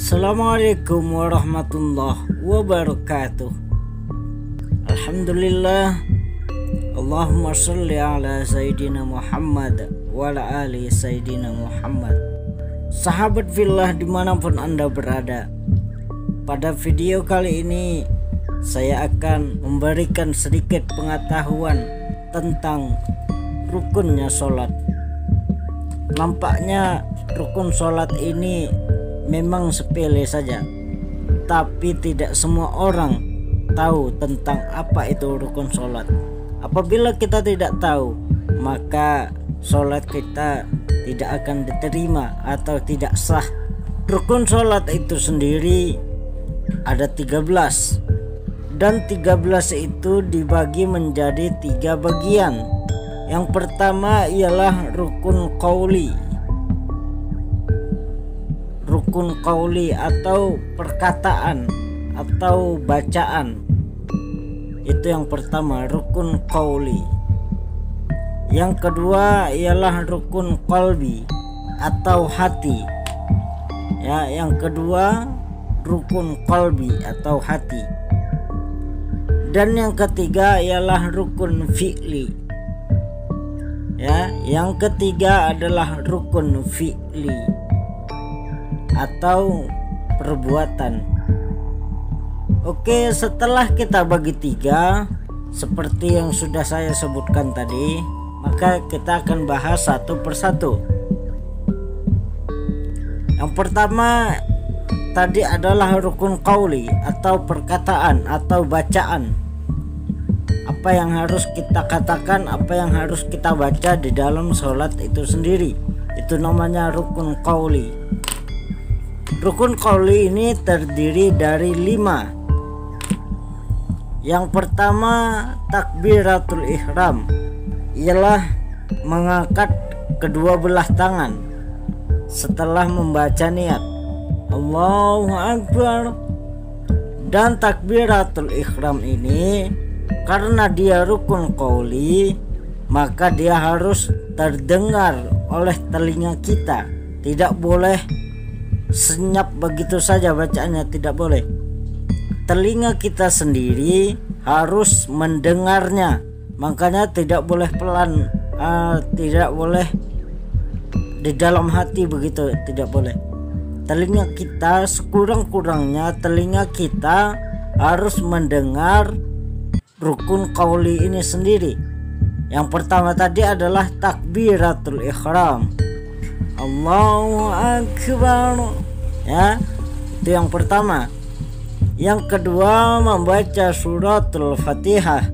Assalamualaikum warahmatullahi wabarakatuh. Alhamdulillah. Allahumma sholli ala Sayyidina Muhammad wa ala ali Sayyidina Muhammad. Sahabat fillah dimanapun Anda berada, pada video kali ini saya akan memberikan sedikit pengetahuan tentang rukunnya sholat. Nampaknya rukun sholat ini memang sepele saja, tapi tidak semua orang tahu tentang apa itu rukun sholat. Apabila kita tidak tahu, maka sholat kita tidak akan diterima atau tidak sah. Rukun sholat itu sendiri ada 13, dan 13 itu dibagi menjadi 3 bagian. Yang pertama ialah rukun qauli. Rukun qauli atau perkataan atau bacaan. Itu yang pertama, rukun qauli. Yang kedua ialah rukun qalbi atau hati. Ya, yang kedua rukun qalbi atau hati. Dan yang ketiga ialah rukun fi'li. Ya, yang ketiga adalah rukun fi'li atau perbuatan. Oke, setelah kita bagi 3 seperti yang sudah saya sebutkan tadi, maka kita akan bahas satu persatu. Yang pertama tadi adalah rukun qauli atau perkataan atau bacaan. Apa yang harus kita katakan, apa yang harus kita baca di dalam sholat itu sendiri, itu namanya rukun qauli. Rukun qauli ini terdiri dari 5. Yang pertama takbiratul ihram, ialah mengangkat kedua belah tangan setelah membaca niat Allahu Akbar. Dan takbiratul ihram ini karena dia rukun qauli, maka dia harus terdengar oleh telinga kita. Tidak boleh senyap begitu saja bacaannya, tidak boleh. Telinga kita sendiri harus mendengarnya, makanya tidak boleh pelan, tidak boleh di dalam hati begitu, tidak boleh. Telinga kita, sekurang-kurangnya telinga kita harus mendengar rukun qauli ini sendiri. Yang pertama tadi adalah takbiratul ihram, Allahu Akbar. Ya, itu yang pertama. Yang kedua membaca suratul Fatihah.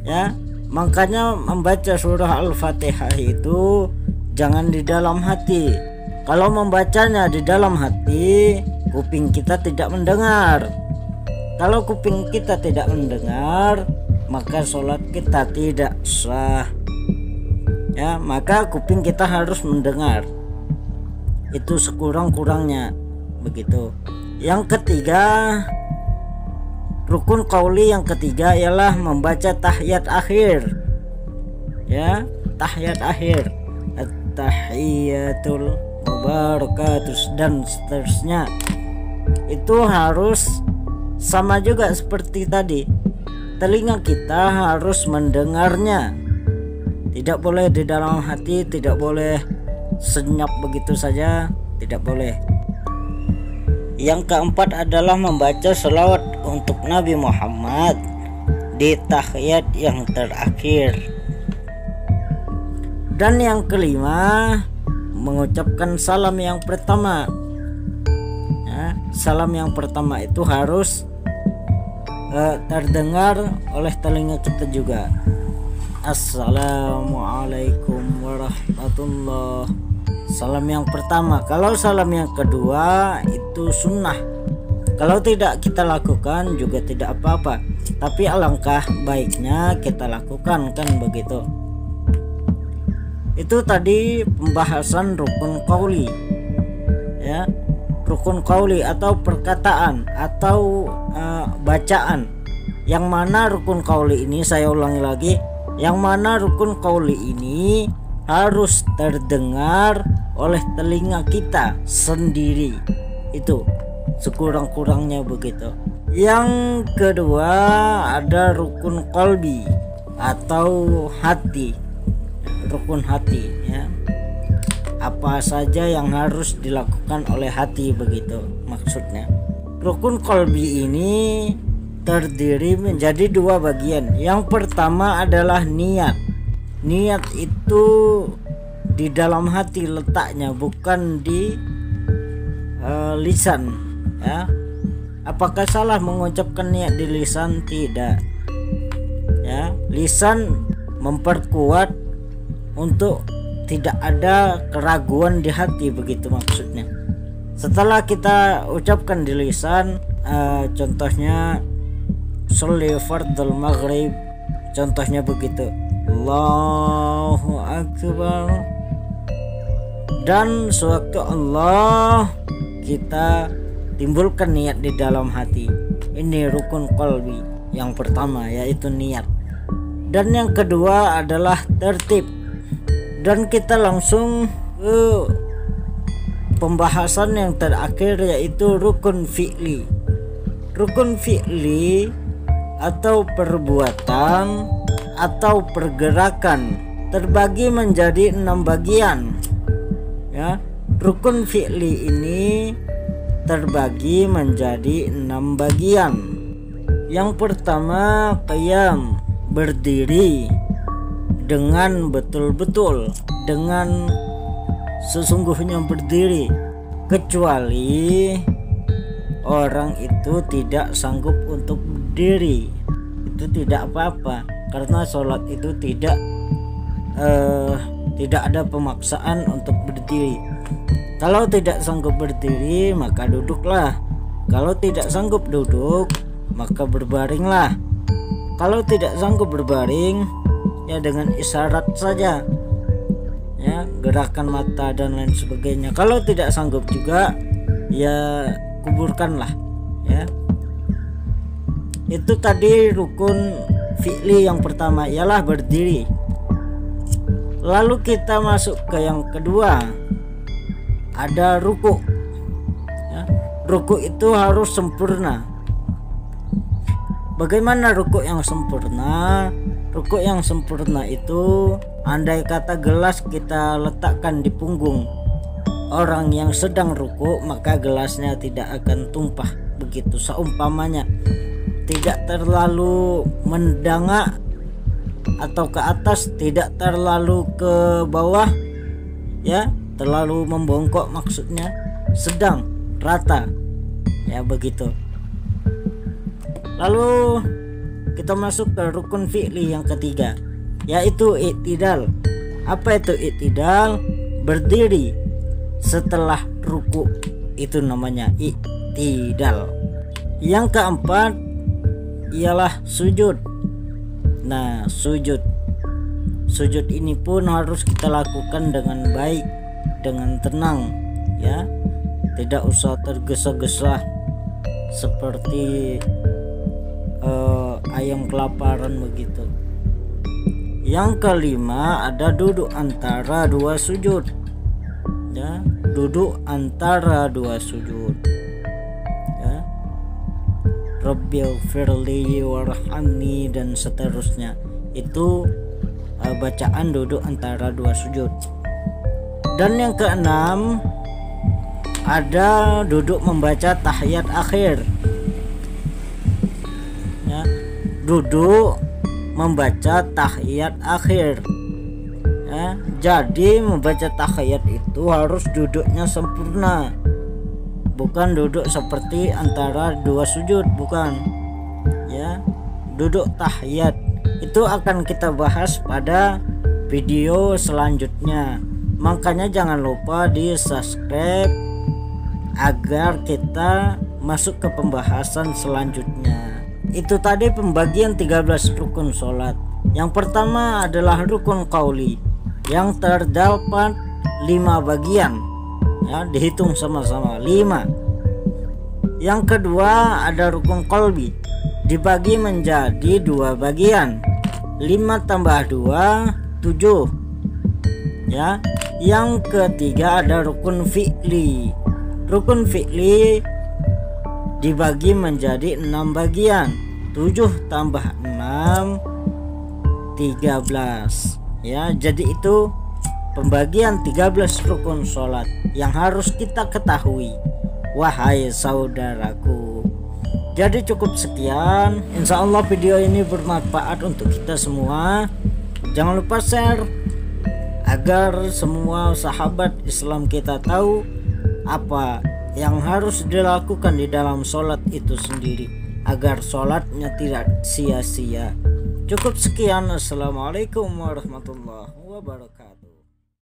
Ya, makanya membaca surah Al-Fatihah itu jangan di dalam hati. Kalau membacanya di dalam hati, kuping kita tidak mendengar. Kalau kuping kita tidak mendengar, maka sholat kita tidak sah. Ya, maka kuping kita harus mendengar. Itu sekurang-kurangnya begitu. Yang ketiga, rukun qauli yang ketiga ialah membaca tahiyat akhir. Ya, tahiyat akhir, at-tahiyatul mubarakatuh dan seterusnya. Itu harus sama juga seperti tadi. Telinga kita harus mendengarnya. Tidak boleh di dalam hati, tidak boleh senyap begitu saja, tidak boleh. Yang keempat adalah membaca selawat untuk Nabi Muhammad di tahiyat yang terakhir. Dan yang kelima, mengucapkan salam yang pertama. Ya, salam yang pertama itu harus terdengar oleh telinga kita juga. Assalamualaikum warahmatullahi. Salam yang pertama. Kalau salam yang kedua itu sunnah. Kalau tidak kita lakukan juga tidak apa-apa, tapi alangkah baiknya kita lakukan, kan begitu. Itu tadi pembahasan rukun qauli. Ya, rukun qauli atau perkataan atau bacaan. Yang mana rukun qauli ini, saya ulangi lagi, yang mana rukun qauli ini harus terdengar oleh telinga kita sendiri. Itu sekurang-kurangnya begitu. Yang kedua ada rukun qalbi atau hati. Rukun hati ya. Apa saja yang harus dilakukan oleh hati begitu maksudnya. Rukun qalbi ini terdiri menjadi dua bagian. Yang pertama adalah niat. Niat itu di dalam hati letaknya, bukan di lisan ya. Apakah salah mengucapkan niat di lisan? Tidak ya. Lisan memperkuat untuk tidak ada keraguan di hati begitu maksudnya. Setelah kita ucapkan di lisan, contohnya sholli fardul maghrib, contohnya begitu, Allahu akbar, dan sewaktu Allah kita timbulkan niat di dalam hati. Ini rukun qalbi yang pertama, yaitu niat. Dan yang kedua adalah tertib. Dan kita langsung ke pembahasan yang terakhir, yaitu rukun fi'li. Rukun fi'li atau perbuatan atau pergerakan terbagi menjadi 6 bagian ya. Rukun fi'li ini terbagi menjadi 6 bagian. Yang pertama, qiyam, berdiri dengan betul-betul, dengan sesungguhnya berdiri, kecuali orang itu tidak sanggup untuk berdiri. Itu tidak apa-apa, karena sholat itu tidak ada pemaksaan untuk berdiri. Kalau tidak sanggup berdiri maka duduklah. Kalau tidak sanggup duduk maka berbaringlah. Kalau tidak sanggup berbaring ya dengan isyarat saja ya, gerakan mata dan lain sebagainya. Kalau tidak sanggup juga ya kuburkanlah ya. Itu tadi rukun fi'li yang pertama, ialah berdiri. Lalu kita masuk ke yang kedua, ada ruku ya. Ruku itu harus sempurna. Bagaimana ruku yang sempurna? Ruku yang sempurna itu, andai kata gelas kita letakkan di punggung orang yang sedang ruku, maka gelasnya tidak akan tumpah begitu. Seumpamanya tidak terlalu mendangak atau ke atas, tidak terlalu ke bawah ya, terlalu membongkok maksudnya, sedang rata ya begitu. Lalu kita masuk ke rukun fi'li yang ketiga, yaitu i'tidal. Apa itu i'tidal? Berdiri setelah ruku, itu namanya i'tidal. Yang keempat ialah sujud. Nah, sujud ini pun harus kita lakukan dengan baik, dengan tenang ya. Tidak usah tergesa-gesa seperti ayam kelaparan begitu. Yang kelima ada duduk antara dua sujud ya, duduk antara dua sujud ya. Rabbighfirli warhamni dan seterusnya. Itu bacaan duduk antara dua sujud. Dan yang keenam ada duduk membaca tahiyat akhir ya, duduk membaca tahiyat akhir ya. Jadi membaca tahiyat itu harus duduknya sempurna, bukan duduk seperti antara dua sujud, bukan ya. Duduk tahiyat itu akan kita bahas pada video selanjutnya, makanya jangan lupa di subscribe agar kita masuk ke pembahasan selanjutnya. Itu tadi pembagian 13 rukun sholat. Yang pertama adalah rukun qauli yang terdapat 5 bagian ya, dihitung sama-sama 5. Yang kedua ada rukun qalbi, dibagi menjadi 2 bagian, 5 tambah 2 7 ya. Yang ketiga ada rukun fi'li Rukun fi'li dibagi menjadi 6 bagian. 7 tambah 6 13 ya. Jadi itu pembagian 13 rukun sholat yang harus kita ketahui, wahai saudaraku. Jadi cukup sekian, insya Allah video ini bermanfaat untuk kita semua. Jangan lupa share agar semua sahabat Islam kita tahu apa yang harus dilakukan di dalam sholat itu sendiri, agar sholatnya tidak sia-sia. Cukup sekian, assalamualaikum warahmatullahi wabarakatuh.